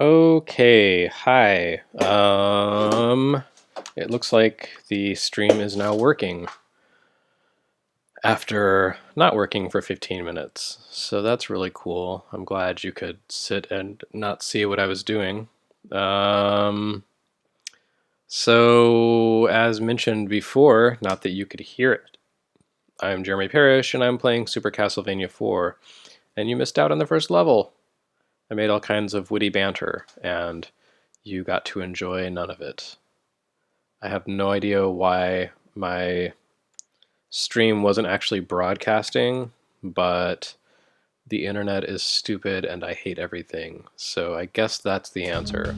Okay, hi. It looks like the stream is now working after not working for 15 minutes. So that's really cool. I'm glad you could sit and not see what I was doing. Um, so as mentioned before, not that you could hear it, I'm Jeremy Parrish and I'm playing Super Castlevania 4, and you missed out on the first level. I made all kinds of witty banter, and you got to enjoy none of it. I have no idea why my stream wasn't actually broadcasting, but the internet is stupid and I hate everything. So I guess that's the answer.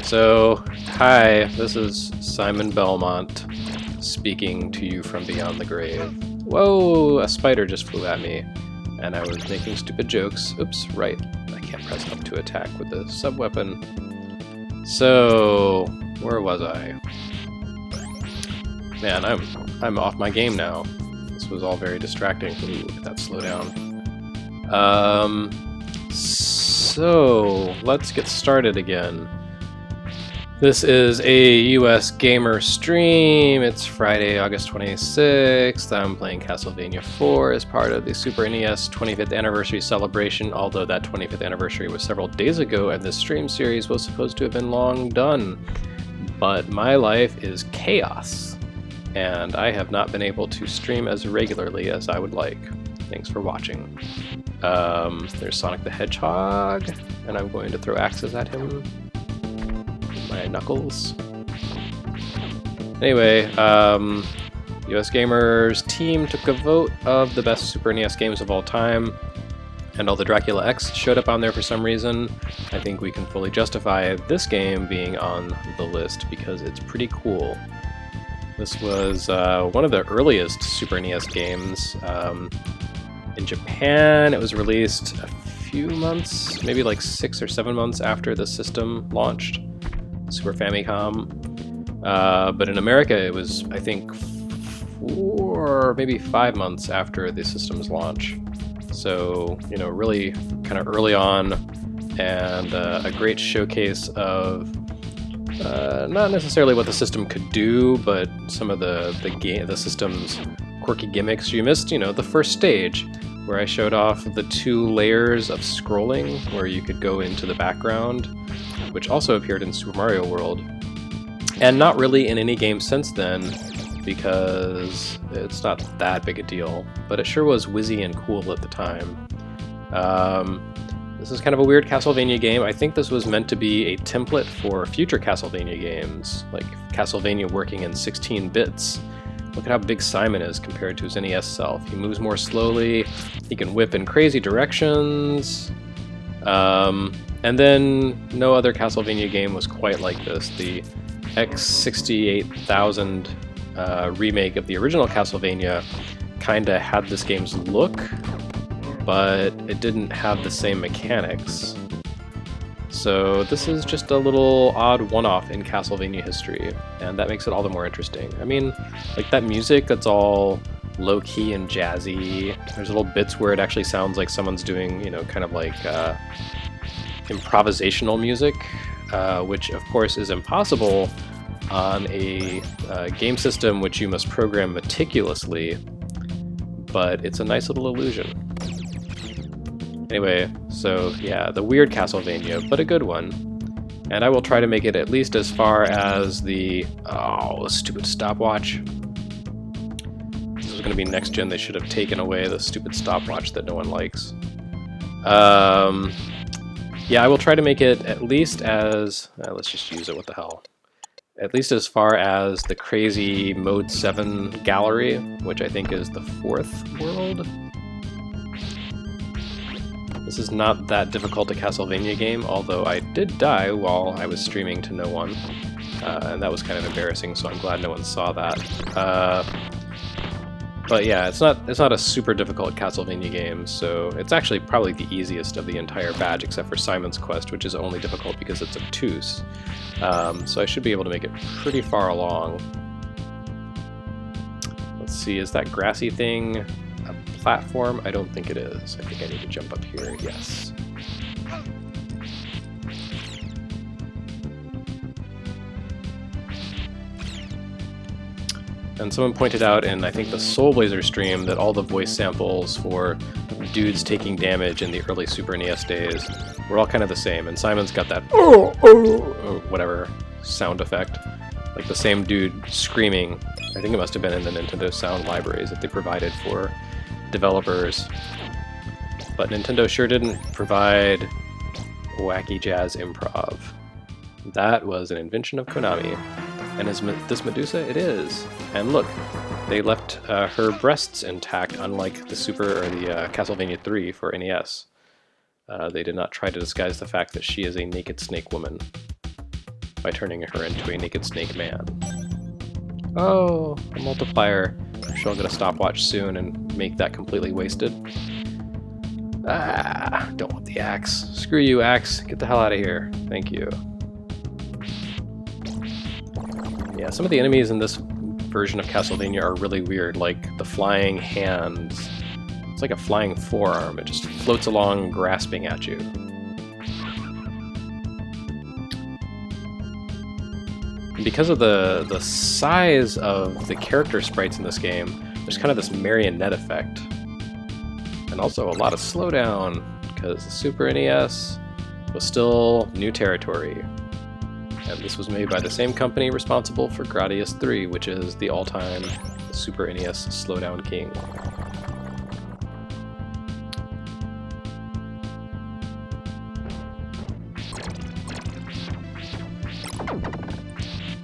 So, hi, this is Simon Belmont speaking to you from beyond the grave. Whoa, a spider just flew at me, and I was making stupid jokes. Oops, right. I can't press up to attack with the sub-weapon. So, where was I? Man, I'm off my game now. This was all very distracting. Ooh, look at that slow down. So let's get started again. This is a US Gamer stream. It's Friday, August 26th. I'm playing Castlevania 4 as part of the Super NES 25th anniversary celebration, although that 25th anniversary was several days ago and this stream series was supposed to have been long done. But my life is chaos, and I have not been able to stream as regularly as I would like. Thanks for watching. There's Sonic the Hedgehog, and I'm going to throw axes at him. My knuckles. Anyway, US Gamers team took a vote of the best Super NES games of all time, and all the Dracula X showed up on there for some reason. I think we can fully justify this game being on the list because it's pretty cool. This was one of the earliest Super NES games. In Japan, it was released a few months, maybe like 6 or 7 months after the system launched, Super Famicom. But in America, it was, I think, 4, maybe 5 months after the system's launch. So, you know, really kind of early on, and a great showcase of not necessarily what the system could do, but some of the system's quirky gimmicks. You missed, you know, the first stage, where I showed off the 2 layers of scrolling, where you could go into the background, which also appeared in Super Mario World, and not really in any game since then, because it's not that big a deal, but it sure was whizzy and cool at the time. This is kind of a weird Castlevania game. I think this was meant to be a template for future Castlevania games, like Castlevania working in 16 bits. Look at how big Simon is compared to his NES self. He moves more slowly, he can whip in crazy directions, and then no other Castlevania game was quite like this. The X68000 remake of the original Castlevania kinda had this game's look, but it didn't have the same mechanics. So this is just a little odd one-off in Castlevania history, and that makes it all the more interesting. I mean, like that music that's all low-key and jazzy. There's little bits where it actually sounds like someone's doing, you know, kind of like improvisational music, which of course is impossible on a game system which you must program meticulously, but it's a nice little illusion. Anyway, so yeah, the weird Castlevania, but a good one. And I will try to make it at least as far as the... Oh, stupid stopwatch. This was going to be next gen. They should have taken away the stupid stopwatch that no one likes. Yeah, I will try to make it at least as... let's just use it, what the hell. At least as far as the crazy Mode 7 gallery, which I think is the 4th world. This is not that difficult a Castlevania game, although I did die while I was streaming to no one, and that was kind of embarrassing, so I'm glad no one saw that. But yeah, it's not a super difficult Castlevania game, so it's actually probably the easiest of the entire batch, except for Simon's Quest, which is only difficult because it's obtuse. So I should be able to make it pretty far along. Let's see, is that grassy thing a platform? I don't think it is. I think I need to jump up here, yes. And someone pointed out in, I think, the Soul Blazer stream that all the voice samples for dudes taking damage in the early Super NES days were all kind of the same. And Simon's got that or whatever sound effect. Like the same dude screaming. I think it must have been in the Nintendo sound libraries that they provided for developers. But Nintendo sure didn't provide wacky jazz improv. That was an invention of Konami. And is this Medusa? It is. And look, they left her breasts intact, unlike the Super or the Castlevania 3 for NES. They did not try to disguise the fact that she is a naked snake woman by turning her into a naked snake man. Oh, a multiplier. I'm sure I'll get a stopwatch soon and make that completely wasted. Ah, don't want the axe. Screw you, axe. Get the hell out of here. Thank you. Yeah, some of the enemies in this version of Castlevania are really weird, like the flying hands. It's like a flying forearm. It just floats along, grasping at you. And because of the size of the character sprites in this game, there's kind of this marionette effect. And also a lot of slowdown, because the Super NES was still new territory. And this was made by the same company responsible for Gradius 3, which is the all-time Super NES slowdown king.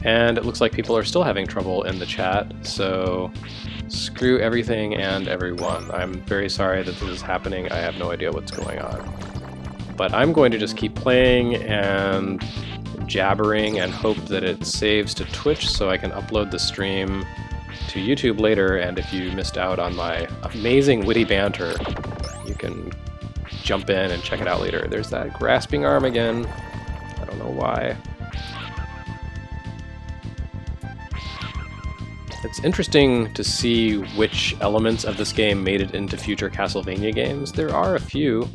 And it looks like people are still having trouble in the chat, so screw everything and everyone. I'm very sorry that this is happening. I have no idea what's going on. But I'm going to just keep playing and jabbering and hope that it saves to Twitch so I can upload the stream to YouTube later, and if you missed out on my amazing witty banter, you can jump in and check it out later. There's that grasping arm again. I don't know why. It's interesting to see which elements of this game made it into future Castlevania games. There are a few,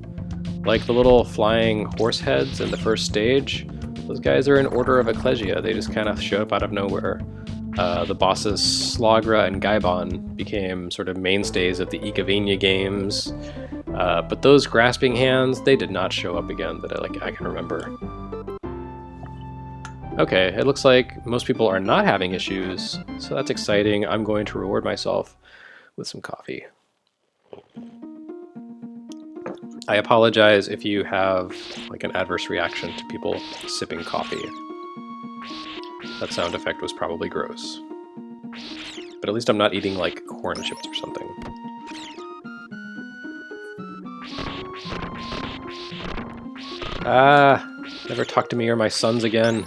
like the little flying horse heads in the first stage. Those guys are in Order of Ecclesia. They just kind of showed up out of nowhere. The bosses Slagra and Gaibon became sort of mainstays of the Ikavania games. But those grasping hands, they did not show up again that I can remember. Okay, it looks like most people are not having issues, so that's exciting. I'm going to reward myself with some coffee. I apologize if you have like an adverse reaction to people sipping coffee. That sound effect was probably gross. But at least I'm not eating like corn chips or something. Ah, never talk to me or my sons again.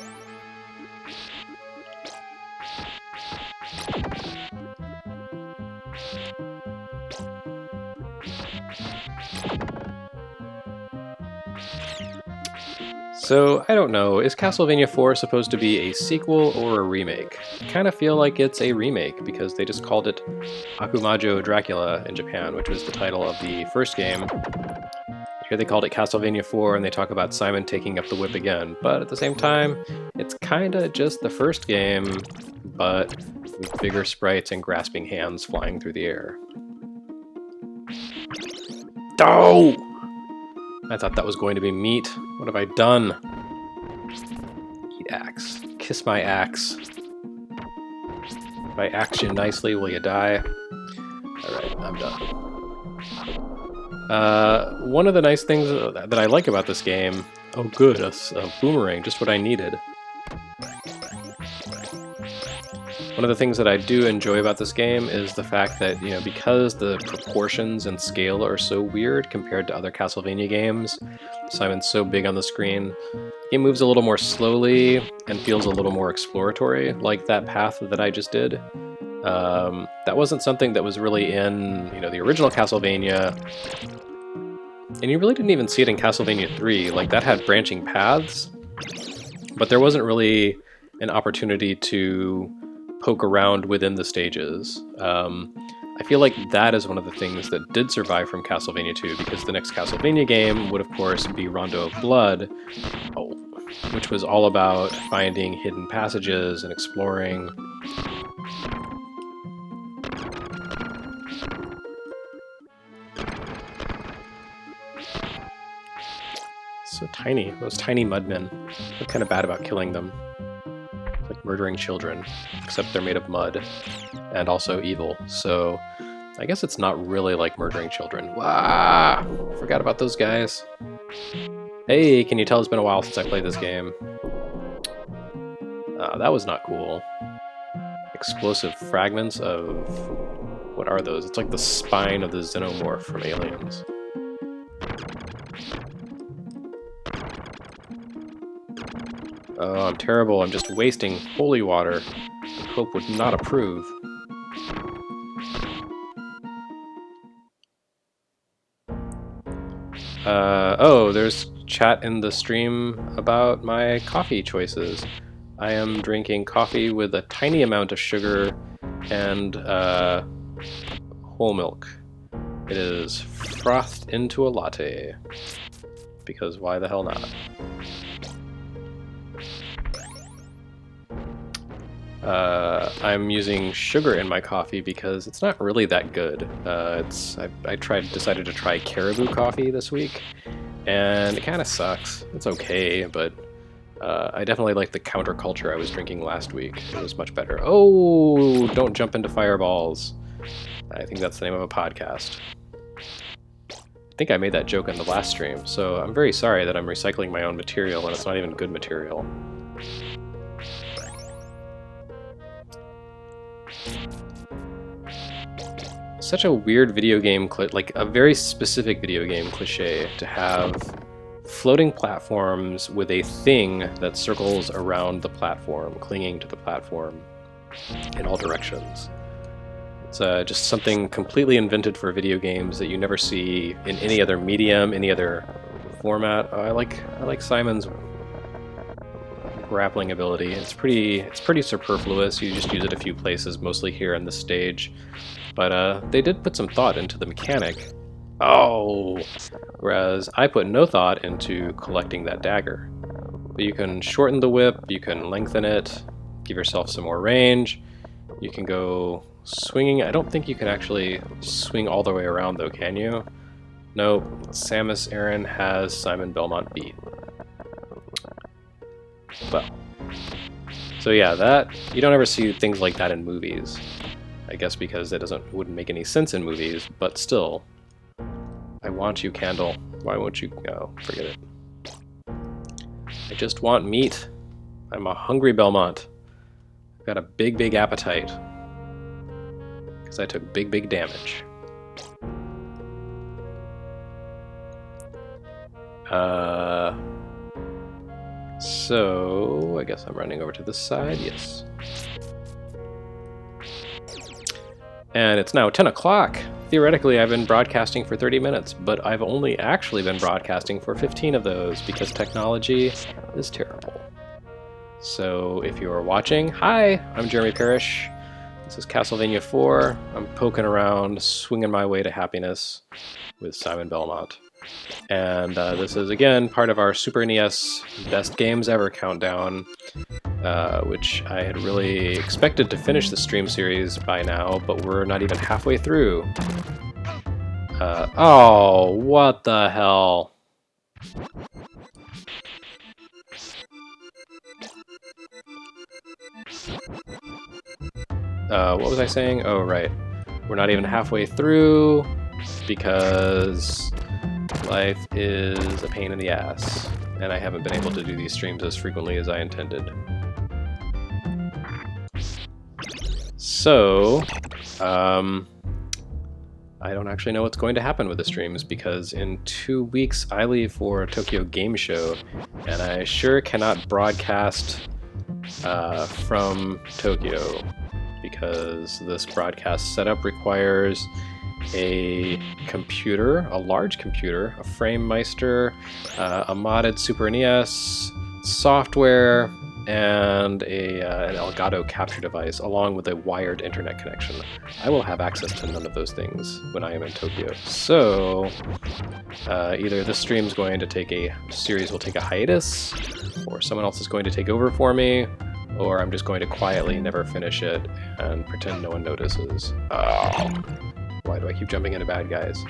So, I don't know, is Castlevania 4 supposed to be a sequel or a remake? I kind of feel like it's a remake, because they just called it Akumajo Dracula in Japan, which was the title of the first game. Here they called it Castlevania 4, and they talk about Simon taking up the whip again, but at the same time, it's kinda just the first game, but with bigger sprites and grasping hands flying through the air. Oh! I thought that was going to be meat. What have I done? Eat axe. Kiss my axe. If I axe you nicely, will you die? Alright, I'm done. One of the nice things that I like about this game... Oh good, a boomerang, just what I needed. One of the things that I do enjoy about this game is the fact that, you know, because the proportions and scale are so weird compared to other Castlevania games, Simon's so big on the screen, the game moves a little more slowly and feels a little more exploratory, like that path that I just did. That wasn't something that was really in, you know, the original Castlevania, and you really didn't even see it in Castlevania 3. Like, that had branching paths, but there wasn't really an opportunity to poke around within the stages. I feel like that is one of the things that did survive from Castlevania 2, because the next Castlevania game would of course be Rondo of Blood, which was all about finding hidden passages and exploring. So tiny. Those tiny mudmen. I feel kind of bad about killing them. It's like murdering children, except they're made of mud and also evil. So I guess it's not really like murdering children. Wow! Forgot about those guys. Hey, can you tell it's been a while since I played this game? That was not cool. Explosive fragments of... What are those? It's like the spine of the xenomorph from Aliens. Oh, I'm terrible. I'm just wasting holy water. Hope would not approve. Oh, there's chat in the stream about my coffee choices. I am drinking coffee with a tiny amount of sugar and whole milk. It is frothed into a latte. Because why the hell not? I'm using sugar in my coffee because it's not really that good. I decided to try caribou coffee this week, and it kind of sucks. It's okay, but I definitely like the counterculture I was drinking last week. It was much better. Oh, don't jump into fireballs. I think that's the name of a podcast. I think I made that joke in the last stream, so I'm very sorry that I'm recycling my own material and it's not even good material. Such a weird video game, like a very specific video game cliche to have floating platforms with a thing that circles around the platform, clinging to the platform in all directions. It's just something completely invented for video games that you never see in any other medium, any other format. I like Simon's grappling ability. It's pretty superfluous. You just use it a few places, mostly here on the stage. But they did put some thought into the mechanic. Oh! Whereas I put no thought into collecting that dagger. But you can shorten the whip, you can lengthen it, give yourself some more range. You can go swinging. I don't think you can actually swing all the way around though, can you? No, Samus Aran has Simon Belmont beat. Well, so yeah, that you don't ever see things like that in movies. I guess because it wouldn't make any sense in movies, but still. I want you, Candle. Why won't you go? Forget it. I just want meat. I'm a hungry Belmont. I've got a big appetite. Because I took big damage. So I guess I'm running over to this side, yes. And it's now 10 o'clock. Theoretically, I've been broadcasting for 30 minutes, but I've only actually been broadcasting for 15 of those because technology is terrible. So if you are watching, hi, I'm Jeremy Parrish. This is Castlevania 4. I'm poking around, swinging my way to happiness with Simon Belmont. And this is, again, part of our Super NES Best Games Ever countdown, which I had really expected to finish the stream series by now, but we're not even halfway through. Oh, what the hell? What was I saying? Oh, right. We're not even halfway through because life is a pain in the ass, and I haven't been able to do these streams as frequently as I intended. So, I don't actually know what's going to happen with the streams because in 2 weeks I leave for a Tokyo Game Show, and I sure cannot broadcast from Tokyo because this broadcast setup requires a computer, a large computer, a FrameMeister, a modded Super NES, software, and an Elgato capture device, along with a wired internet connection. I will have access to none of those things when I am in Tokyo. So, either this stream's going to take series will take a hiatus, or someone else is going to take over for me, or I'm just going to quietly never finish it and pretend no one notices. Oh. Why do I keep jumping into bad guys?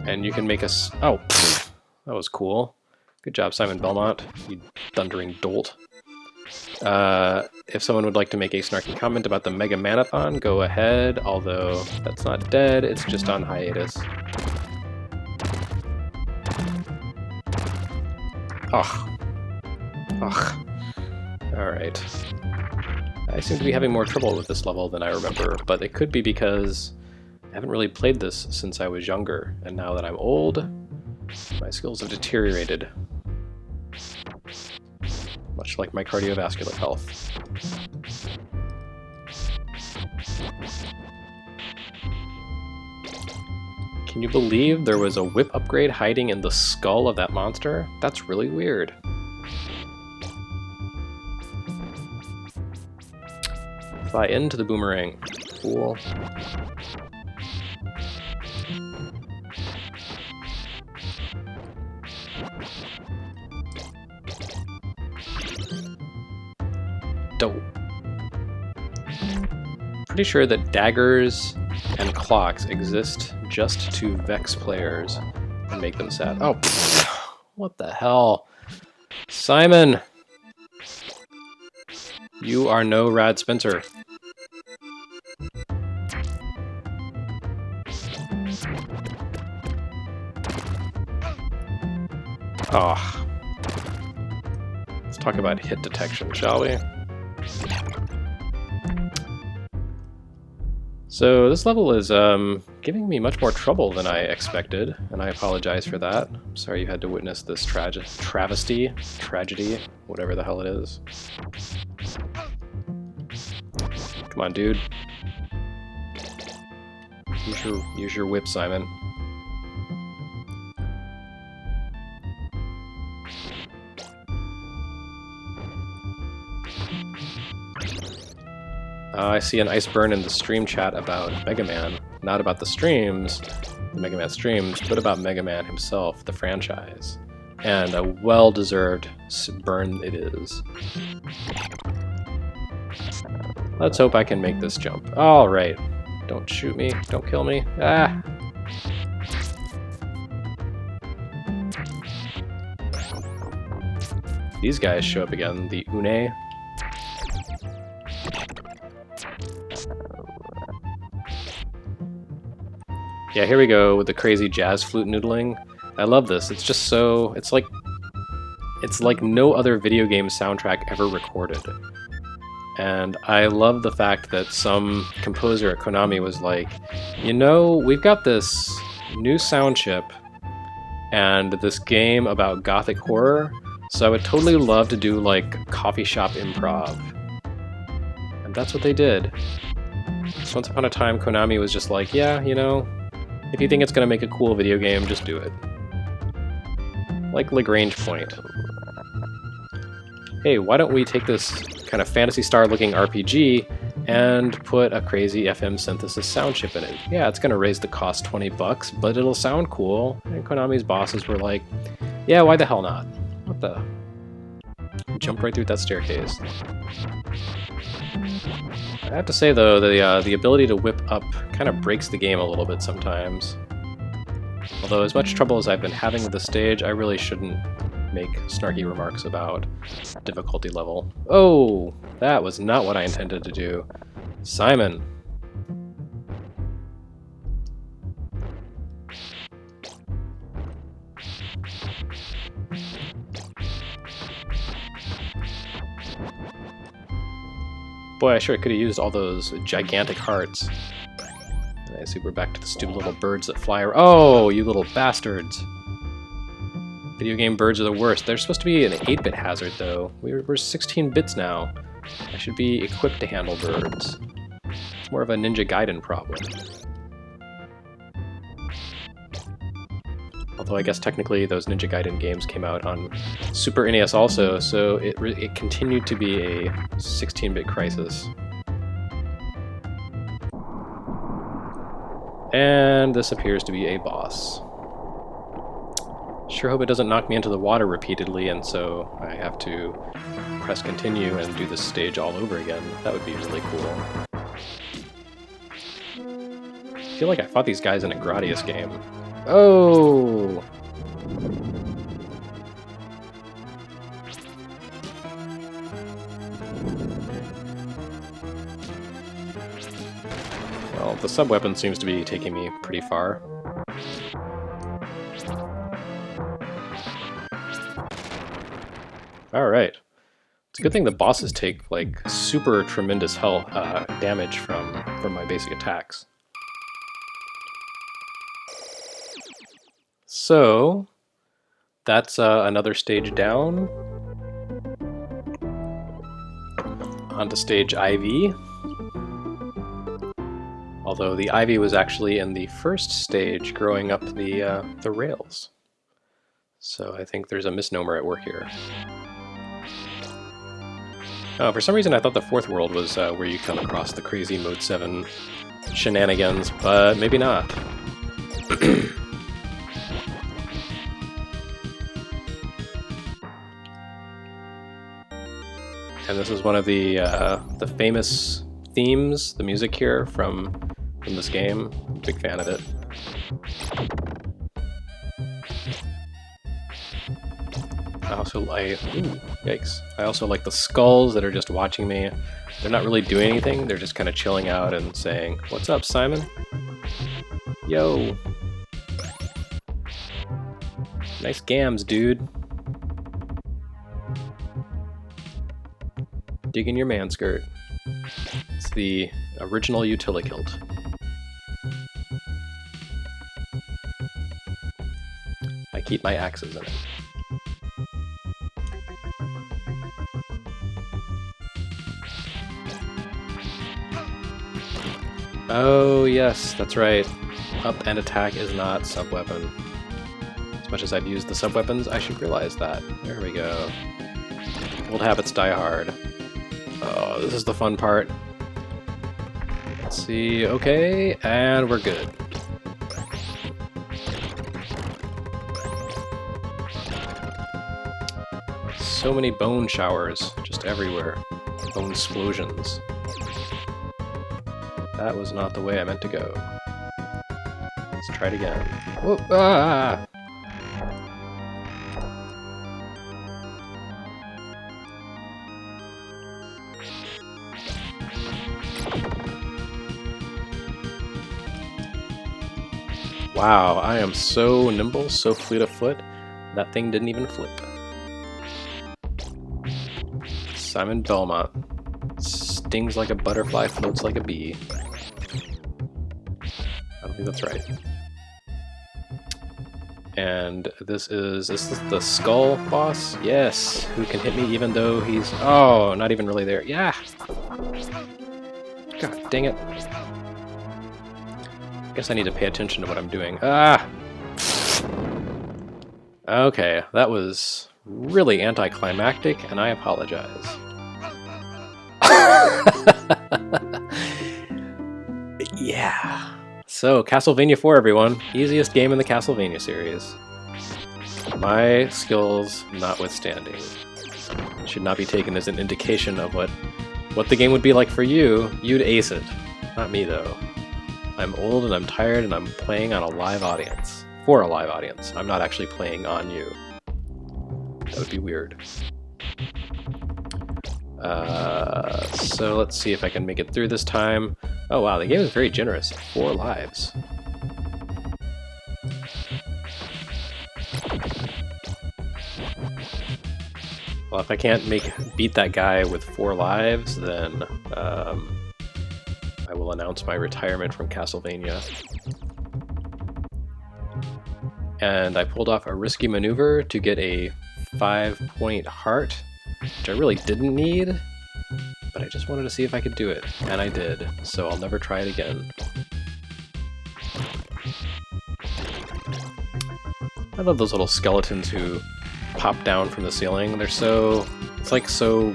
And you can make us... Oh, pfft. That was cool. Good job, Simon Belmont, you thundering dolt. If someone would like to make a snarky comment about the Mega Manathon, go ahead, although that's not dead, it's just on hiatus. Ugh. Ugh. Alright. I seem to be having more trouble with this level than I remember, but it could be because I haven't really played this since I was younger, and now that I'm old, my skills have deteriorated. Much like my cardiovascular health. Can you believe there was a whip upgrade hiding in the skull of that monster? That's really weird. Fly into the boomerang. Cool. Dope. Pretty sure that daggers and clocks exist just to vex players and make them sad. Oh, pfft. What the hell? Simon! You are no Rad Spencer. Oh. Let's talk about hit detection, shall we? So this level is giving me much more trouble than I expected, and I apologize for that. I'm sorry you had to witness this tragedy, whatever the hell it is. Come on, dude. Use your whip, Simon. I see an ice burn in the stream chat about Mega Man. Not about the streams, the Mega Man streams, but about Mega Man himself, the franchise. And a well-deserved burn it is. Let's hope I can make this jump. Alright. Don't shoot me. Don't kill me. Ah! These guys show up again. The Une. Yeah, here we go with the crazy jazz flute noodling. I love this. It's just so... It's like no other video game soundtrack ever recorded. And I love the fact that some composer at Konami was like, you know, we've got this new sound chip and this game about gothic horror, so I would totally love to do, like, coffee shop improv. And that's what they did. So once upon a time, Konami was just like, yeah, you know, if you think it's going to make a cool video game, just do it. Like Lagrange Point. Hey, why don't we take this kind of Phantasy Star-looking RPG and put a crazy FM synthesis sound chip in it? Yeah, it's going to raise the cost $20, but it'll sound cool. And Konami's bosses were like, yeah, why the hell not? What the? Jumped right through that staircase. I have to say, though, the ability to whip up kind of breaks the game a little bit sometimes. Although, as much trouble as I've been having with the stage, I really shouldn't make snarky remarks about difficulty level. Oh! That was not what I intended to do. Simon! Boy, I sure could have used all those gigantic hearts. And I see we're back to the stupid little birds that fly around. Oh, you little bastards! Video game birds are the worst. They're supposed to be an 8-bit hazard, though. We're 16 bits now. I should be equipped to handle birds. It's more of a Ninja Gaiden problem. Although I guess technically those Ninja Gaiden games came out on Super NES also, so it continued to be a 16-bit crisis. And this appears to be a boss. Sure hope it doesn't knock me into the water repeatedly, and so I have to press continue and do this stage all over again. That would be really cool. I feel like I fought these guys in a Gradius game. Oh! the sub-weapon seems to be taking me pretty far. Alright. It's a good thing the bosses take, like, super tremendous damage from my basic attacks. So, that's another stage down. Onto stage Ivy. Although the Ivy was actually in the first stage growing up the rails. So I think there's a misnomer at work here. Oh, for some reason I thought the fourth world was where you come across the crazy Mode 7 shenanigans, but maybe not. And this is one of the famous themes, the music here from this game. Big fan of it. Yikes. I also like the skulls that are just watching me. They're not really doing anything, they're just kind of chilling out and saying, "What's up, Simon? Yo. Nice gams, dude. Digging your man skirt." It's the original Utilikilt. I keep my axes in it. Oh yes, that's right. Up and attack is not sub-weapon. As much as I've used the sub-weapons, I should realize that. There we go. Old habits die hard. Oh, this is the fun part. Let's see, okay, and we're good. So many bone showers, just everywhere. Bone explosions. That was not the way I meant to go. Let's try it again. Whoa, ah! Wow, I am so nimble, so fleet of foot, that thing didn't even flip. Simon Belmont. Stings like a butterfly, floats like a bee. I don't think that's right. And this is the skull boss? Yes, who can hit me even though he's... Oh, not even really there. Yeah! God dang it. I guess I need to pay attention to what I'm doing. Ah! Okay, that was really anticlimactic, and I apologize. Yeah. So, Castlevania 4, everyone. Easiest game in the Castlevania series. My skills notwithstanding. Should not be taken as an indication of what the game would be like for you. You'd ace it. Not me, though. I'm old and I'm tired and I'm playing on a live audience. For a live audience. I'm not actually playing on you. That would be weird. So let's see if I can make it through this time. Oh wow, the game is very generous. 4 lives. Well, if I can't beat that guy with 4 lives, then I will announce my retirement from Castlevania. And I pulled off a risky maneuver to get a 5-point heart, which I really didn't need, but I just wanted to see if I could do it, and I did, so I'll never try it again. I love those little skeletons who pop down from the ceiling. They're so... it's like so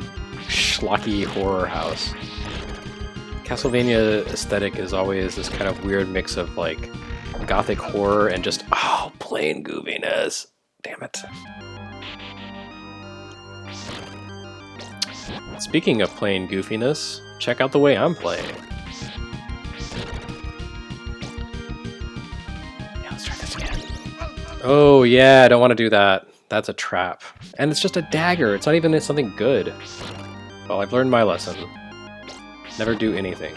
schlocky horror house. Castlevania aesthetic is always this kind of weird mix of like gothic horror and just, oh, plain goofiness. Damn it. Speaking of plain goofiness, check out the way I'm playing. Yeah, let's try this again. Oh yeah, I don't want to do that. That's a trap. And it's just a dagger. It's not even something good. Well, I've learned my lesson. Never do anything.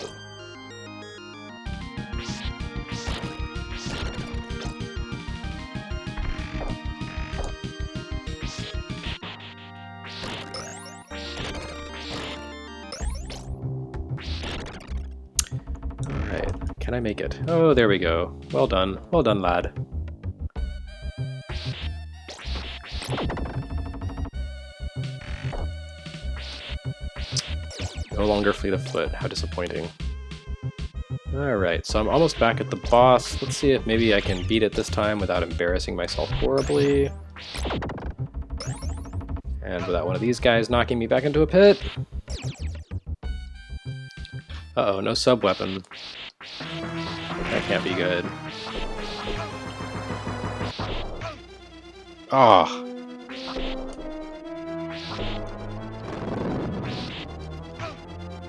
Can I make it? Oh, there we go. Well done. Well done, lad. No longer fleet of foot. How disappointing. Alright, so I'm almost back at the boss. Let's see if maybe I can beat it this time without embarrassing myself horribly. And without one of these guys knocking me back into a pit. Uh-oh, no sub-weapon. That can't be good. Oh.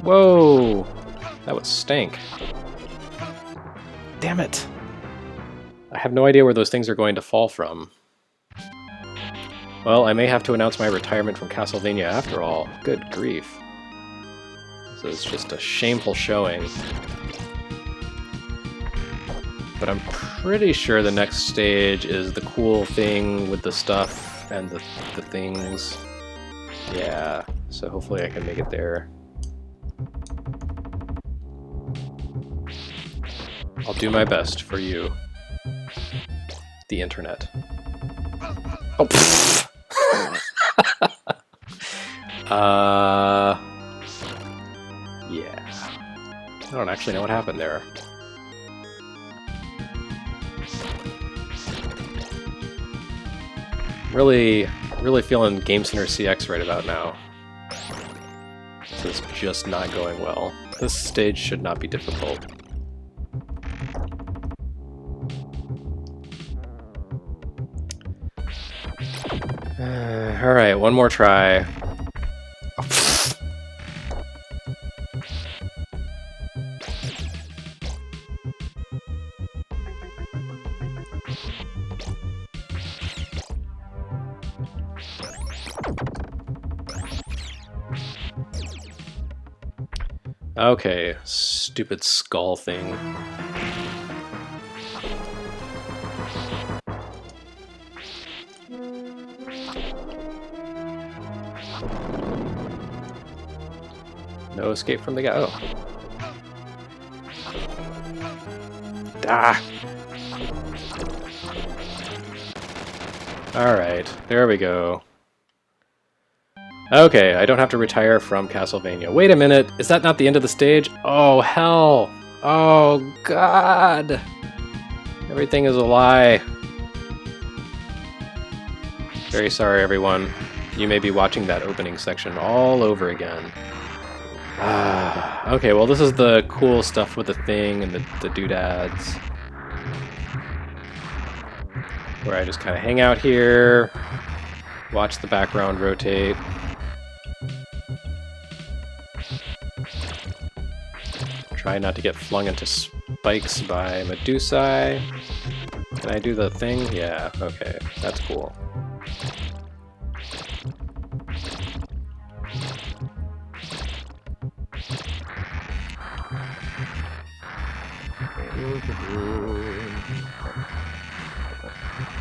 Whoa! That was stank. Damn it! I have no idea where those things are going to fall from. Well, I may have to announce my retirement from Castlevania after all. Good grief. This is just a shameful showing. But I'm pretty sure the next stage is the cool thing with the stuff and the things. Yeah, so hopefully I can make it there. I'll do my best for you. The internet. Oh, pfft. Yeah. I don't actually know what happened there. Really feeling Game Center CX right about now. This is just not going well. This stage should not be difficult. Alright, one more try. Okay, stupid skull thing. No escape from the guy. Oh. Ah! Alright, there we go. Okay, I don't have to retire from Castlevania. Wait a minute, is that not the end of the stage? Oh, hell! Oh, God! Everything is a lie. Very sorry, everyone. You may be watching that opening section all over again. Okay, well this is the cool stuff with the thing and the doodads. Where I just kind of hang out here, watch the background rotate. Try not to get flung into spikes by Medusae. Can I do the thing? Yeah, okay, that's cool.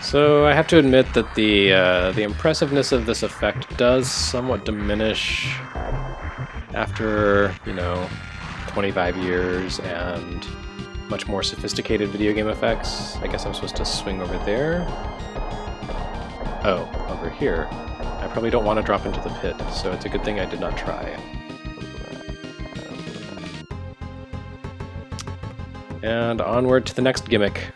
So I have to admit that the impressiveness of this effect does somewhat diminish after, you know, 25 years and much more sophisticated video game effects. I guess I'm supposed to swing over there. Oh, over here. I probably don't want to drop into the pit, so it's a good thing I did not try. And onward to the next gimmick.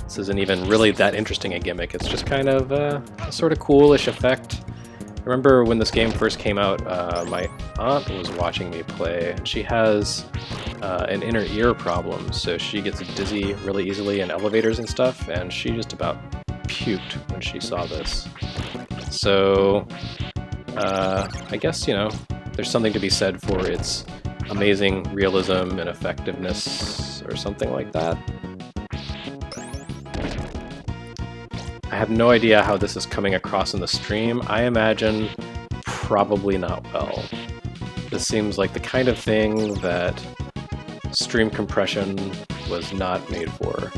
This isn't even really that interesting a gimmick, it's just kind of a sort of coolish effect. I remember when this game first came out, my aunt was watching me play, and she has an inner ear problem, so she gets dizzy really easily in elevators and stuff, and she just about puked when she saw this. So, I guess, you know, there's something to be said for its amazing realism and effectiveness, or something like that. I have no idea how this is coming across in the stream. I imagine probably not well. This seems like the kind of thing that stream compression was not made for.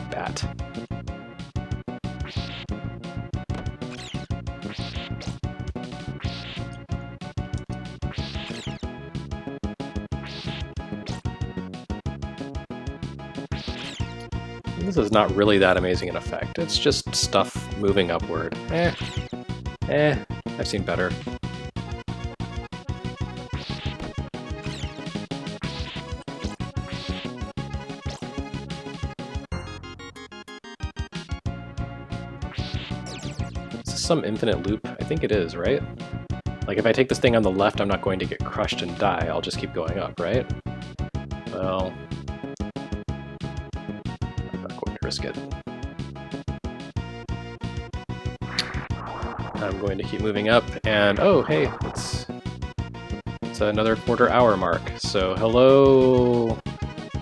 Bat. This is not really that amazing an effect. It's just stuff moving upward. I've seen better. Is this some infinite loop? I think it is, right? Like, if I take this thing on the left, I'm not going to get crushed and die. I'll just keep going up, right? Well, I'm not going to risk it. I'm going to keep moving up, and oh, hey, it's another quarter-hour mark. So, hello,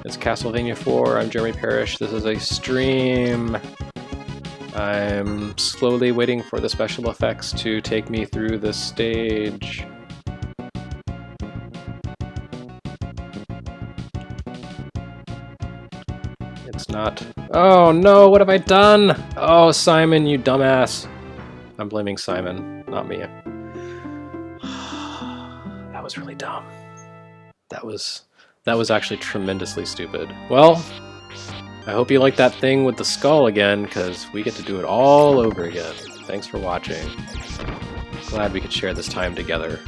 it's Castlevania 4. I'm Jeremy Parrish. This is a stream. I'm slowly waiting for the special effects to take me through this stage. It's not. Oh no, what have I done? Oh, Simon, you dumbass. I'm blaming Simon, not me. That was really dumb. That was actually tremendously stupid. Well, I hope you like that thing with the skull again, because we get to do it all over again. Thanks for watching. Glad we could share this time together.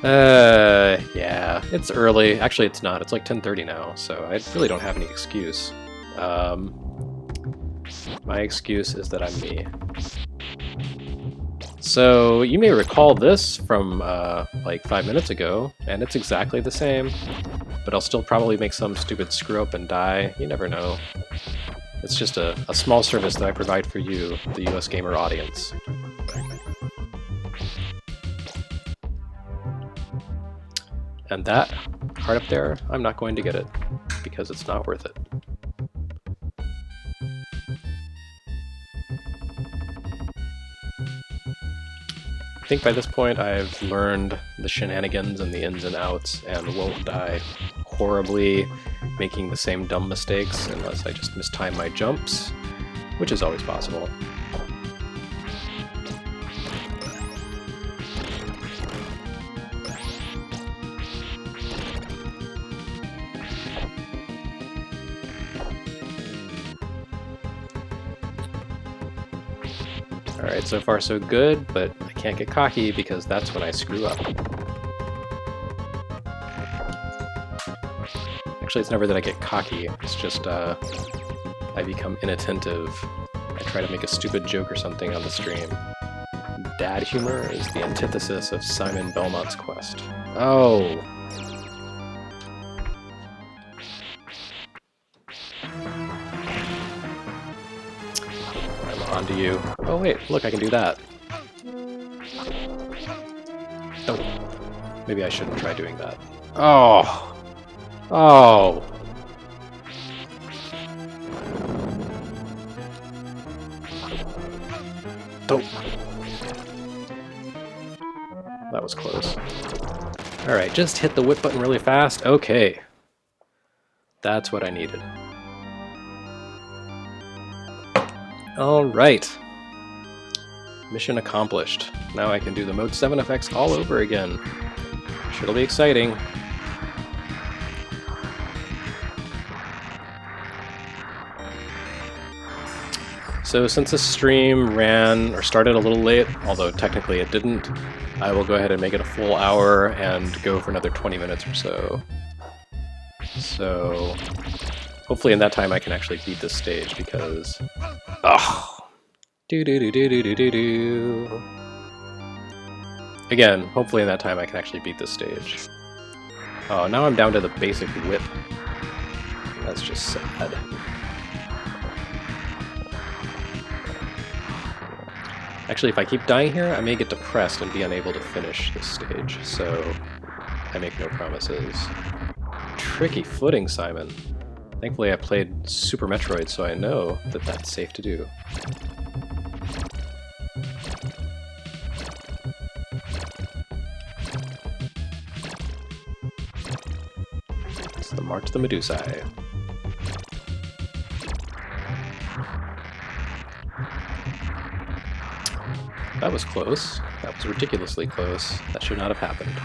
Yeah, it's early. Actually, it's not. It's like 10:30 now, so I really don't have any excuse. My excuse is that I'm me. So, you may recall this from, like 5 minutes ago, and it's exactly the same. But I'll still probably make some stupid screw-up and die. You never know. It's just a small service that I provide for you, the US gamer audience. And that heart up there, I'm not going to get it, because it's not worth it. I think by this point I've learned the shenanigans and the ins and outs and won't die horribly making the same dumb mistakes unless I just mistime my jumps, which is always possible. Alright, so far so good, but I can't get cocky because that's when I screw up. Actually, it's never that I get cocky, it's just I become inattentive. I try to make a stupid joke or something on the stream. Dad humor is the antithesis of Simon Belmont's quest. Oh! I'm onto you. Oh wait, look, I can do that. Oh, maybe I shouldn't try doing that. Oh! Oh! Oh! That was close. Alright, just hit the whip button really fast. Okay. That's what I needed. Alright. Mission accomplished. Now I can do the Mode 7 effects all over again. Shit'll be exciting. So since this stream ran, or started a little late, although technically it didn't, I will go ahead and make it a full hour and go for another 20 minutes or so. So hopefully in that time I can actually beat this stage, because... Oh! Do-do-do-do-do-do-do. Again, hopefully in that time I can actually beat this stage. Oh, now I'm down to the basic whip. That's just sad. Actually, if I keep dying here, I may get depressed and be unable to finish this stage, so I make no promises. Tricky footing, Simon. Thankfully I played Super Metroid, so I know that that's safe to do. It's the March of the Medusae. That was close. That was ridiculously close. That should not have happened.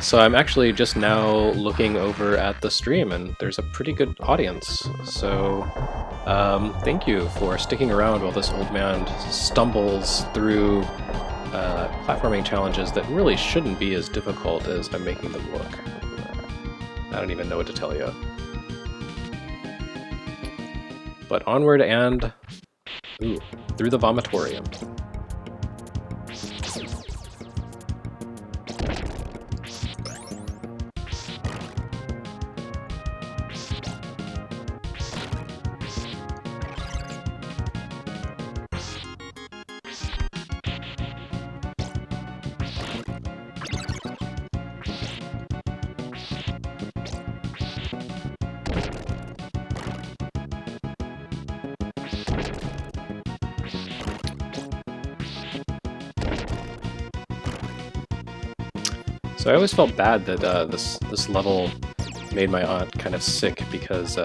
So I'm actually just now looking over at the stream, and there's a pretty good audience. So thank you for sticking around while this old man stumbles through platforming challenges that really shouldn't be as difficult as I'm making them look. I don't even know what to tell you. But onward and through the vomitorium. So I always felt bad that this level made my aunt kind of sick because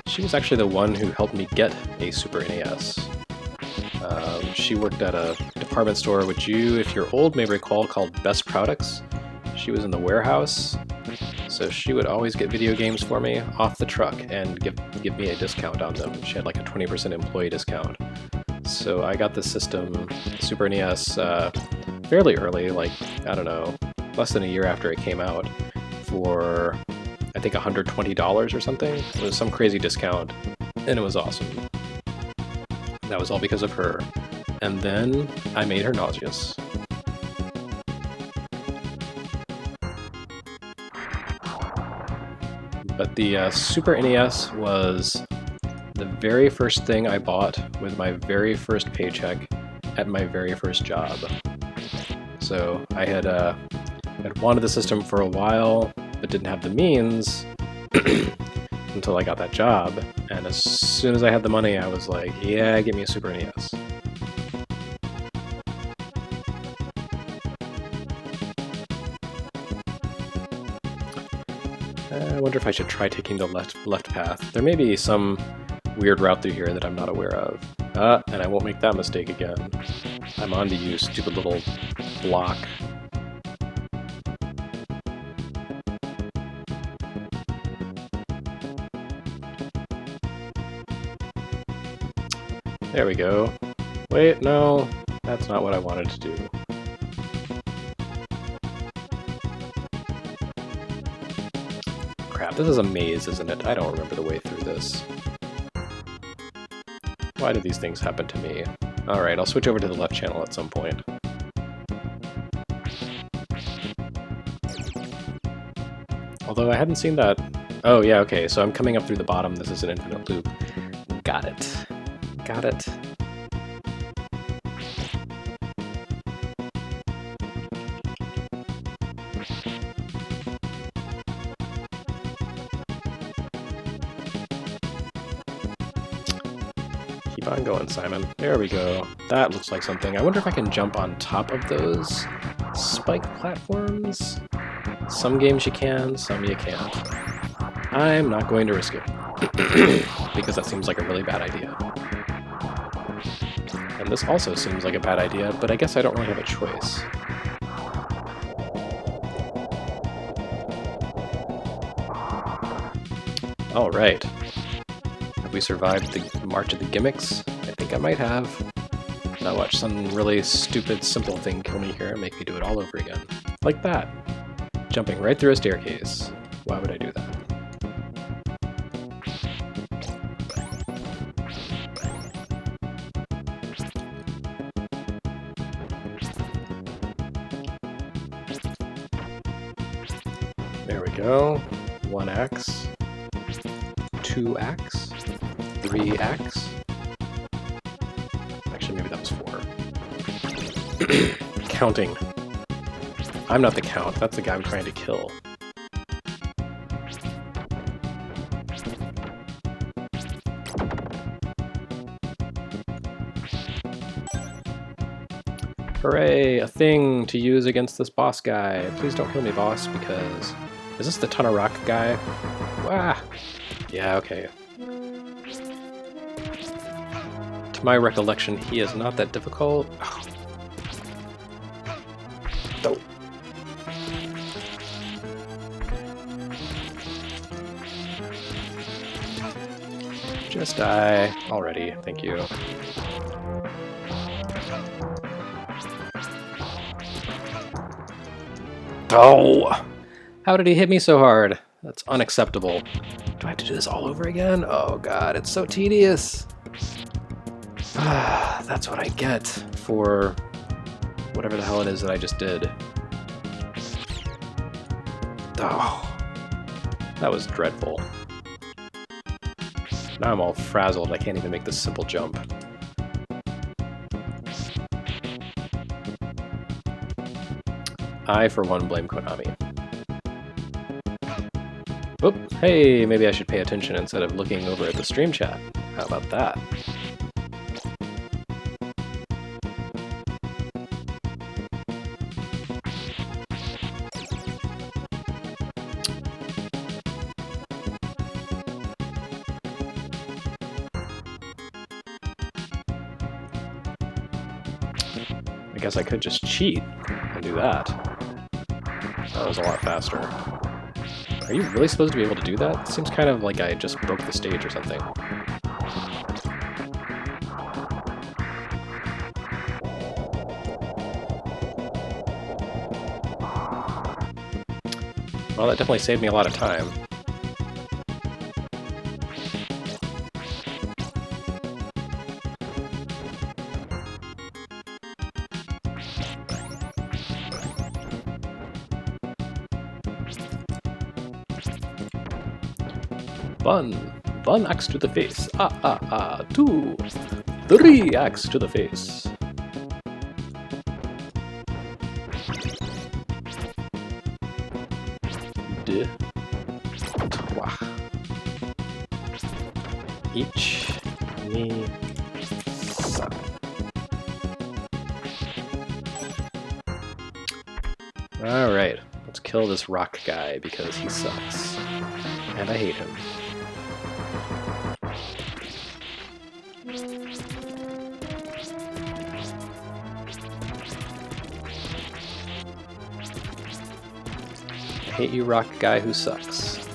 she was actually the one who helped me get a Super NES. She worked at a department store which you, if you're old, may recall called Best Products. She was in the warehouse, so she would always get video games for me off the truck and give me a discount on them. She had like a 20% employee discount. So I got this system, Super NES, fairly early, like, I don't know, less than a year after it came out, for I think $120 or something. It was some crazy discount, and it was awesome. That was all because of her. And then I made her nauseous. But the Super NES was the very first thing I bought with my very first paycheck at my very first job. So I had wanted the system for a while, but didn't have the means until I got that job. And as soon as I had the money, I was like, yeah, give me a Super NES. I wonder if I should try taking the left path. There may be some weird route through here that I'm not aware of. And I won't make that mistake again. I'm on to you, stupid little block. There we go. Wait, no, that's not what I wanted to do. Crap, this is a maze, isn't it? I don't remember the way through this. Why do these things happen to me? Alright, I'll switch over to the left channel at some point. Although I hadn't seen that... Oh yeah, okay, so I'm coming up through the bottom. This is an infinite loop. Got it. Got it. Keep on going, Simon. There we go. That looks like something. I wonder if I can jump on top of those spike platforms? Some games you can, some you can't. I'm not going to risk it. Because that seems like a really bad idea. And this also seems like a bad idea, but I guess I don't really have a choice. Alright. Have we survived the March of the Gimmicks? I think I might have. Now watch some really stupid, simple thing kill me here and make me do it all over again. Like that. Jumping right through a staircase. Why would I do that? There we go. 1x, 2x, 3x. Actually, maybe that was 4. Counting. I'm not the count, that's the guy I'm trying to kill. Hooray! A thing to use against this boss guy. Please don't kill me, boss, because... Is this the ton of rock guy? Wah! Yeah, okay. To my recollection, he is not that difficult. Oh. Just die already, thank you. Oh! How did he hit me so hard? That's unacceptable. Do I have to do this all over again? Oh god, it's so tedious. That's what I get for whatever the hell it is that I just did. Oh, that was dreadful. Now I'm all frazzled, I can't even make this simple jump. I, for one, blame Konami. Oop, hey, maybe I should pay attention instead of looking over at the stream chat. How about that? I guess I could just cheat and do that. That was a lot faster. Are you really supposed to be able to do that? It seems kind of like I just broke the stage or something. Well, that definitely saved me a lot of time. One axe to the face. 2, 3 axe to the face. Deux, trois. Each, me, ça. Alright, let's kill this rock guy because he sucks. And I hate him. I hate you, rock guy who sucks.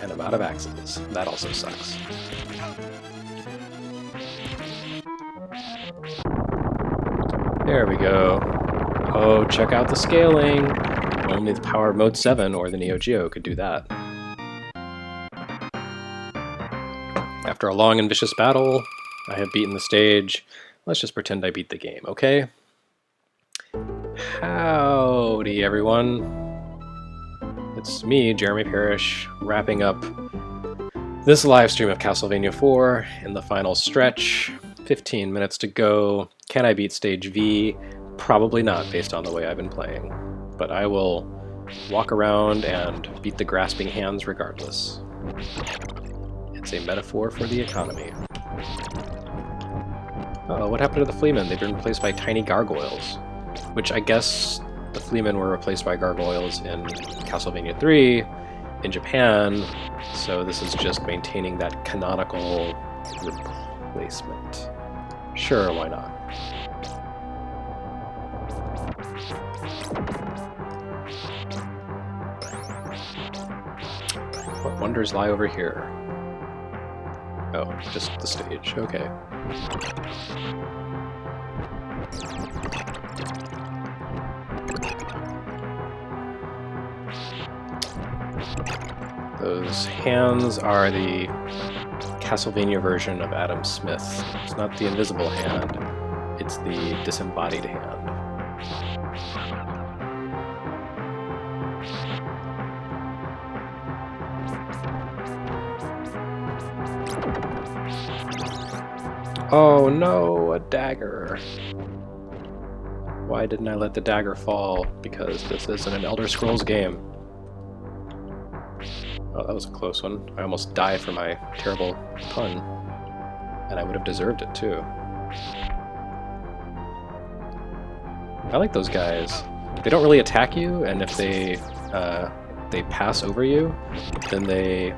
And I'm out of axes. That also sucks. There we go. Oh, check out the scaling! Only the power of Mode 7 or the Neo Geo could do that. After a long and vicious battle, I have beaten the stage. Let's just pretend I beat the game, okay? Howdy, everyone. It's me, Jeremy Parrish, wrapping up this live stream of Castlevania 4 in the final stretch. 15 minutes to go. Can I beat Stage V? Probably not, based on the way I've been playing. But I will walk around and beat the grasping hands regardless. It's a metaphor for the economy. Uh-oh, what happened to the Fleamen? They've been replaced by tiny gargoyles. Which I guess the Fleamen were replaced by gargoyles in Castlevania 3 in Japan, so this is just maintaining that canonical replacement. Sure, why not? What wonders lie over here? Oh, just the stage, okay. Those hands are the Castlevania version of Adam Smith. It's not the invisible hand, it's the disembodied hand. Oh no, a dagger. Why didn't I let the dagger fall? Because this isn't an Elder Scrolls game. Oh, that was a close one. I almost died for my terrible pun. And I would have deserved it, too. I like those guys. They don't really attack you, and if they pass over you, then they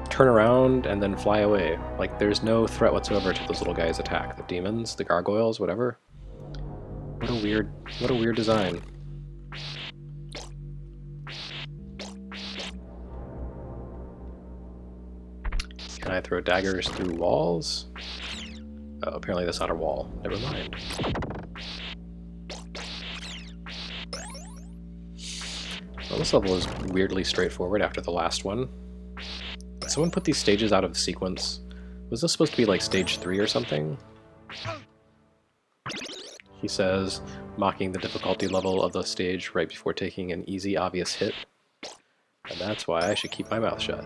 turn around and then fly away. Like, there's no threat whatsoever to those little guys' attack. The demons, the gargoyles, whatever. What a weird design. Can I throw daggers through walls? Oh, apparently that's not a wall. Never mind. Well, this level is weirdly straightforward after the last one. Did someone put these stages out of sequence? Was this supposed to be like stage 3 or something? He says, mocking the difficulty level of the stage right before taking an easy, obvious hit. And that's why I should keep my mouth shut.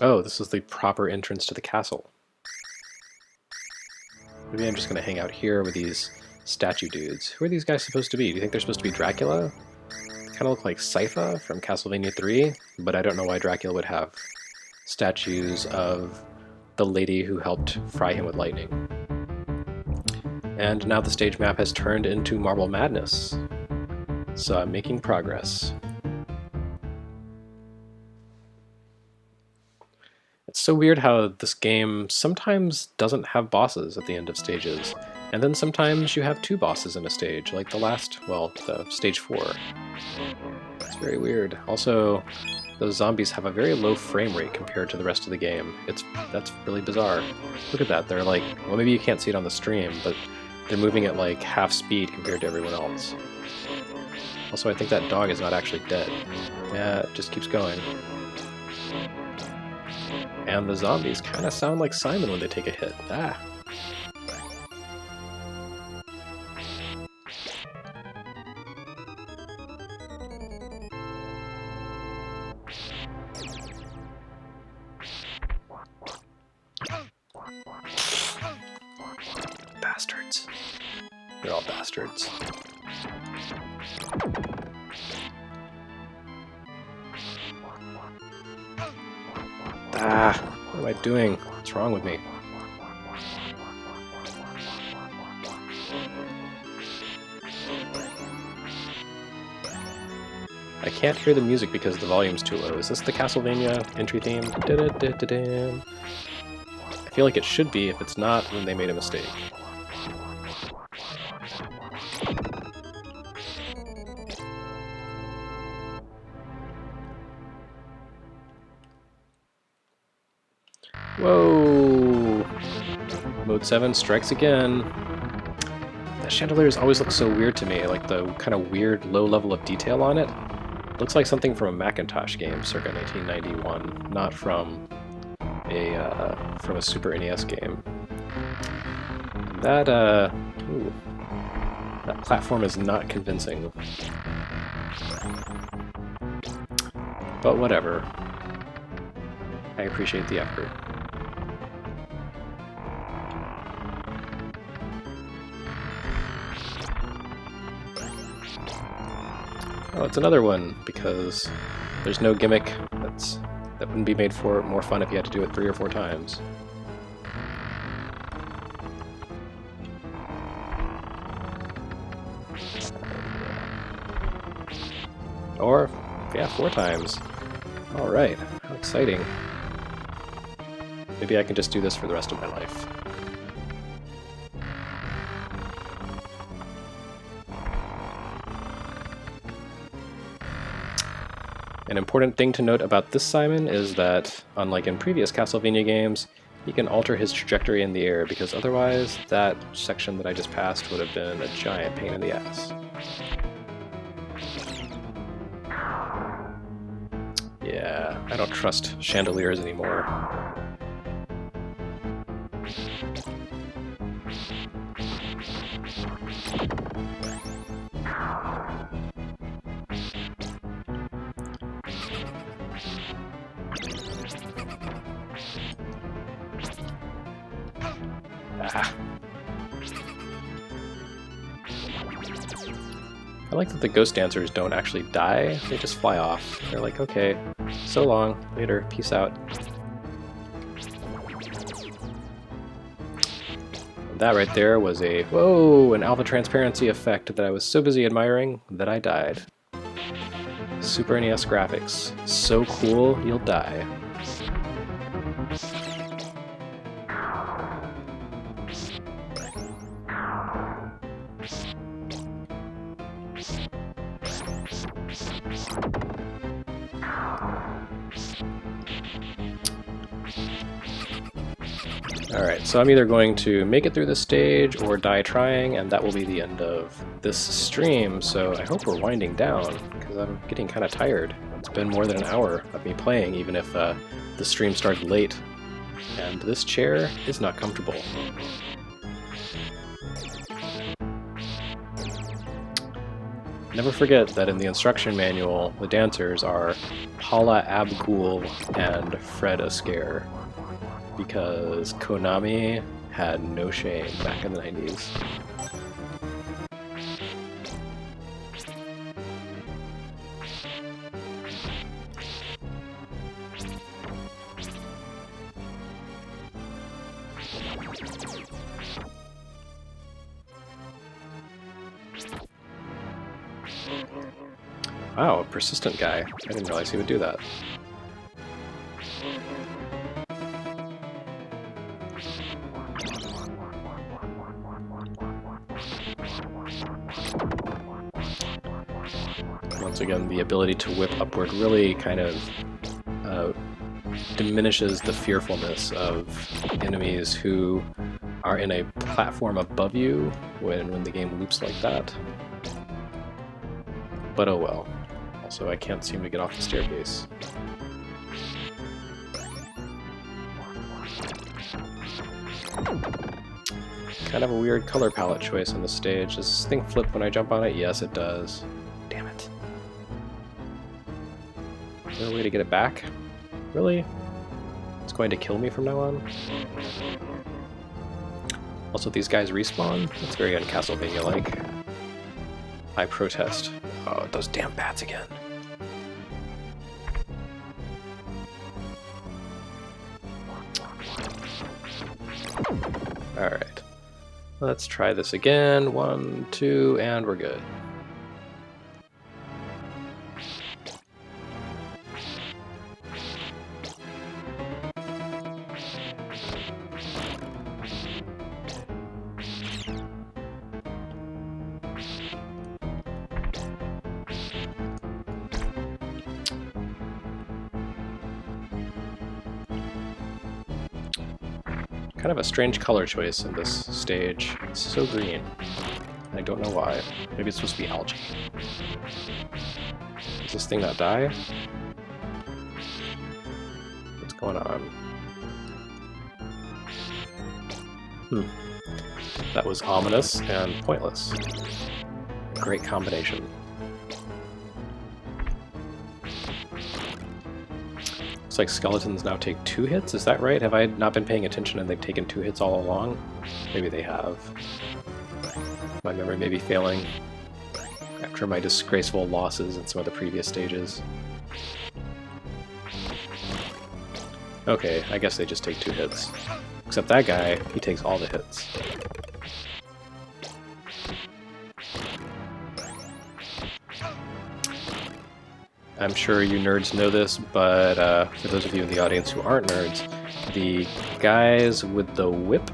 Oh, this is the proper entrance to the castle. Maybe I'm just going to hang out here with these statue dudes. Who are these guys supposed to be? Do you think they're supposed to be Dracula? They kind of look like Sypha from Castlevania 3, but I don't know why Dracula would have statues of the lady who helped fry him with lightning. And now the stage map has turned into Marble Madness. So I'm making progress. It's so weird how this game sometimes doesn't have bosses at the end of stages, and then sometimes you have 2 bosses in a stage, like the last, well, the stage 4. It's very weird. Also, those zombies have a very low frame rate compared to the rest of the game. That's really bizarre. Look at that, they're like, well, maybe you can't see it on the stream, but they're moving at like half speed compared to everyone else. Also, I think that dog is not actually dead. Yeah, it just keeps going. And the zombies kind of sound like Simon when they take a hit. Ah. Bastards. They're all bastards. Ah, what am I doing? What's wrong with me? I can't hear the music because the volume's too low. Is this the Castlevania entry theme? Da-da-da-da-da. I feel like it should be. If it's not, then they made a mistake. Whoa! Mode 7 strikes again. The chandeliers always look so weird to me, like the kind of weird low level of detail on it. Looks like something from a Macintosh game circa 1991, not from a Super NES game. That platform is not convincing. But whatever. I appreciate the effort. Oh, it's another one, because there's no gimmick that wouldn't be made for more fun if you had to do it 3 or 4 times. Or, yeah, 4 times. Alright, how exciting. Maybe I can just do this for the rest of my life. An important thing to note about this Simon is that, unlike in previous Castlevania games, he can alter his trajectory in the air, because otherwise that section that I just passed would have been a giant pain in the ass. Yeah, I don't trust chandeliers anymore. Ah. I like that the ghost dancers don't actually die, they just fly off. They're like, okay, so long, later, peace out. And that right there was a, whoa, an alpha transparency effect that I was so busy admiring that I died. Super NES graphics. So cool, you'll die. Alright, so I'm either going to make it through this stage or die trying, and that will be the end of this stream, so I hope we're winding down, because I'm getting kind of tired. It's been more than an hour of me playing, even if the stream started late. And this chair is not comfortable. Never forget that in the instruction manual, the dancers are Paula Abdul and Fred Astaire, because Konami had no shame back in the 90s. Wow, a persistent guy. I didn't realize he would do that. Once again, the ability to whip upward really kind of diminishes the fearfulness of enemies who are in a platform above you when the game loops like that. But oh well. Also, I can't seem to get off the staircase. Kind of a weird color palette choice on this stage. Does this thing flip when I jump on it? Yes, it does. Damn it. Is there a way to get it back? Really? It's going to kill me from now on? Also, these guys respawn? That's very un-Castlevania-like. I protest. Oh, those damn bats again. Alright. Let's try this again. 1, 2, and we're good. Kind of a strange color choice in this stage. It's so green. I don't know why. Maybe it's supposed to be algae. Does this thing not die? What's going on? That was ominous and pointless. Great combination. Looks like skeletons now take 2 hits, is that right? Have I not been paying attention and they've taken 2 hits all along? Maybe they have. My memory may be failing after my disgraceful losses in some of the previous stages. Okay, I guess they just take 2 hits. Except that guy, he takes all the hits. I'm sure you nerds know this, but for those of you in the audience who aren't nerds, the guys with the whip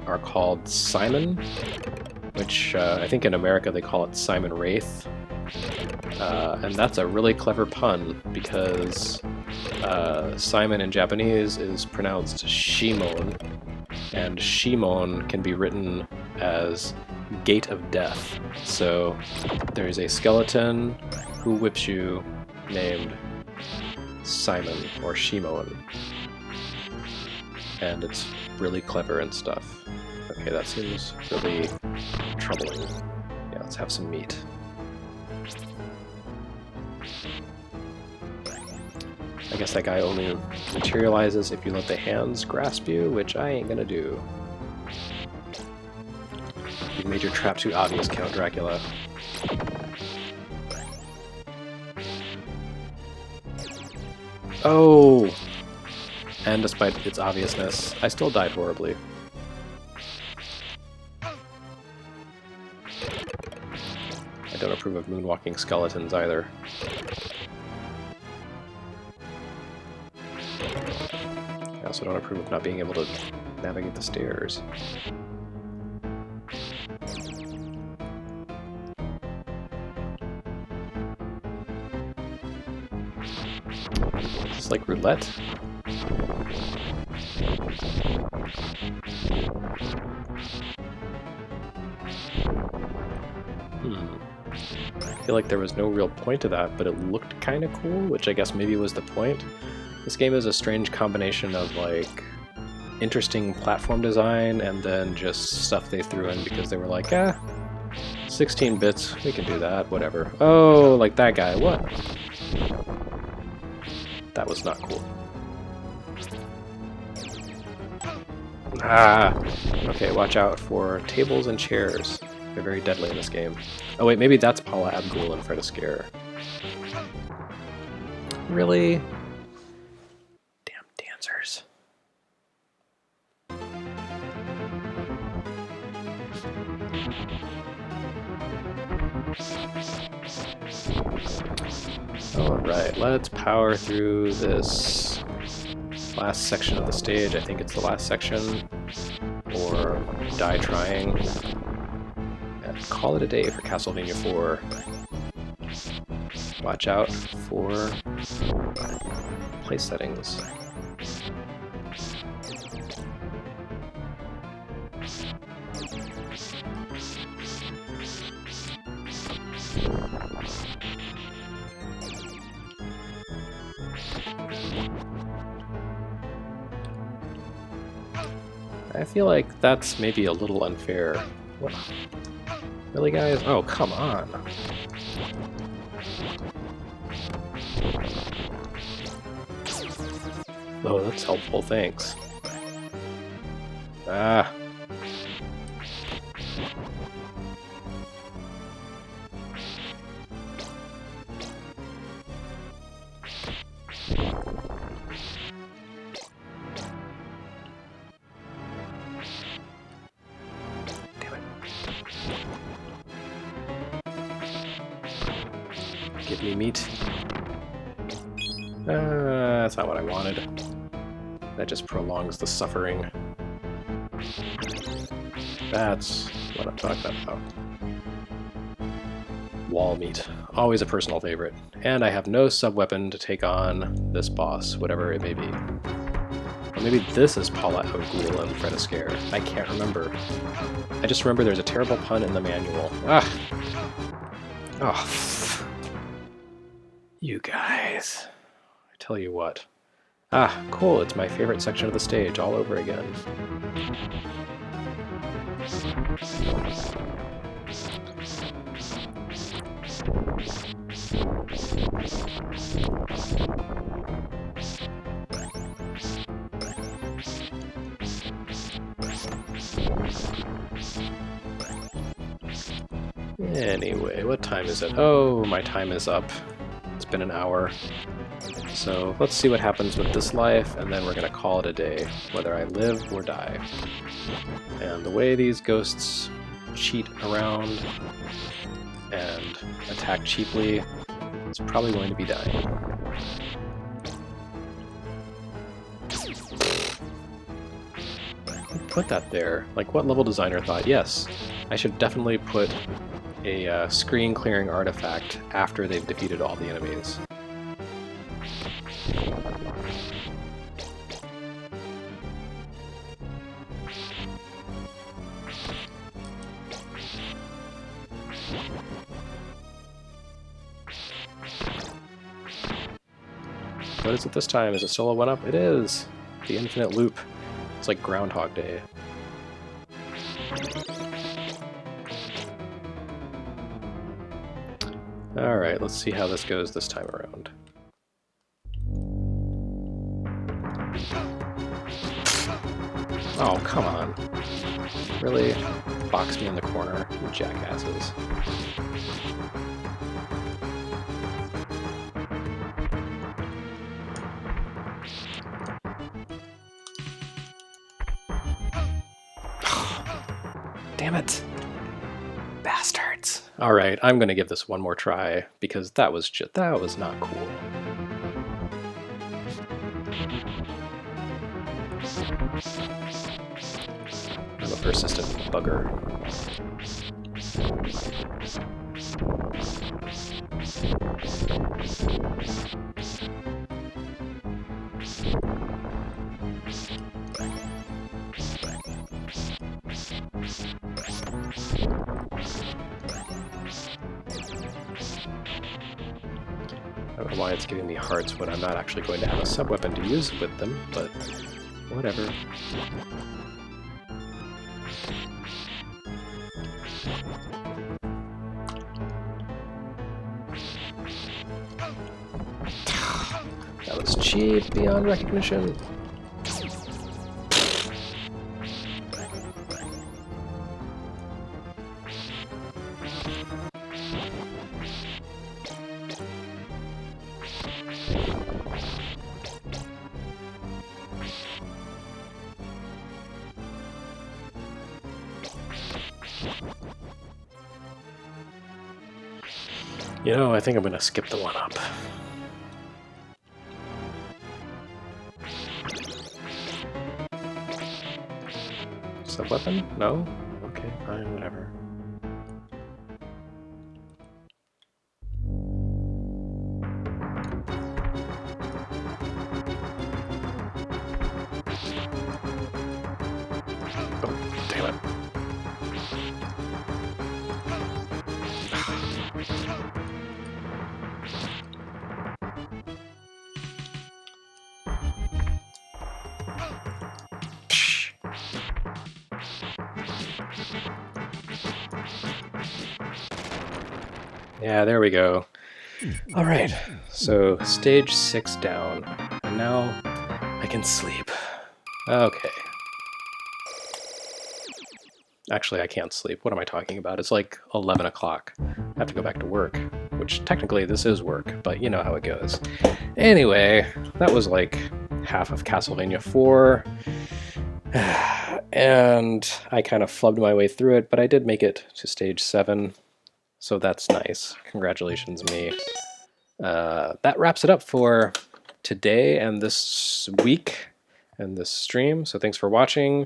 are called Simon, which I think in America they call it Simon Wraith. And that's a really clever pun, because Simon in Japanese is pronounced Shimon, and Shimon can be written as Gate of Death. So there's a skeleton who whips you named Simon or Shimon, and it's really clever and stuff. Okay, that seems really troubling. Yeah, let's have some meat. I guess that guy only materializes if you let the hands grasp you, which I ain't gonna do. You've made your trap too obvious, Count Dracula. Oh! And despite its obviousness, I still died horribly. I don't approve of moonwalking skeletons either. I also don't approve of not being able to navigate the stairs. It's like roulette. I feel like there was no real point to that, but it looked kind of cool, which I guess maybe was the point. This game is a strange combination of, like, interesting platform design and then just stuff they threw in because they were like, 16 bits, we can do that, whatever. Oh, like that guy, what? That was not cool. Okay, watch out for tables and chairs. They're very deadly in this game. Oh wait, maybe that's Paula Abdul and Fred Astaire. Really? Damn dancers. Alright, let's power through this last section of the stage. I think it's the last section. Or die trying. And call it a day for Castlevania 4. Watch out for place settings. I feel like that's maybe a little unfair. What? Really, guys? Oh, come on. Oh, that's helpful, thanks. Ah. Give me meat. That's not what I wanted. That just prolongs the suffering. That's what I'm talking about. Wall meat. Always a personal favorite. And I have no sub-weapon to take on this boss, whatever it may be. Or maybe this is Paula Abdul and Fred Astaire. I can't remember. I just remember there's a terrible pun in the manual. Oh. You guys. I tell you what. Cool, it's my favorite section of the stage all over again. Anyway, what time is it? Oh, my time is up. It's been an hour. So let's see what happens with this life, and then we're going to call it a day, whether I live or die. And the way these ghosts cheat around and attack cheaply, it's probably going to be dying. Who put that there? Like, what level designer thought, yes, I should definitely put a screen-clearing artifact after they've defeated all the enemies. What is it this time? Is it still a 1-up? It is! The infinite loop. It's like Groundhog Day. Alright, let's see how this goes this time around. Oh, come on. Really? Box me in the corner, you jackasses. Damn it! Bastards! Alright, I'm gonna give this one more try, because that was not cool. I'm a persistent bugger. don't know why it's giving me hearts when I'm not actually going to have a sub-weapon to use with them, but whatever. That was cheap beyond recognition. You know, I think I'm gonna skip the 1-up. Sub-weapon? No? Okay, fine, whatever. Oh, damn it. Yeah, there we go. Alright, so stage 6 down. And now I can sleep. Okay. Actually, I can't sleep. What am I talking about? It's like 11 o'clock. I have to go back to work. Which, technically, this is work, but you know how it goes. Anyway, that was like half of Castlevania 4. And I kind of flubbed my way through it, but I did make it to stage 7. So that's nice. Congratulations, me. That wraps it up for today and this week and this stream. So thanks for watching.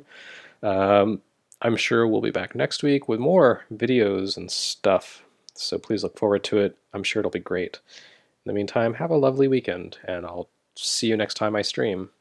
I'm sure we'll be back next week with more videos and stuff. So please look forward to it. I'm sure it'll be great. In the meantime, have a lovely weekend, and I'll see you next time I stream.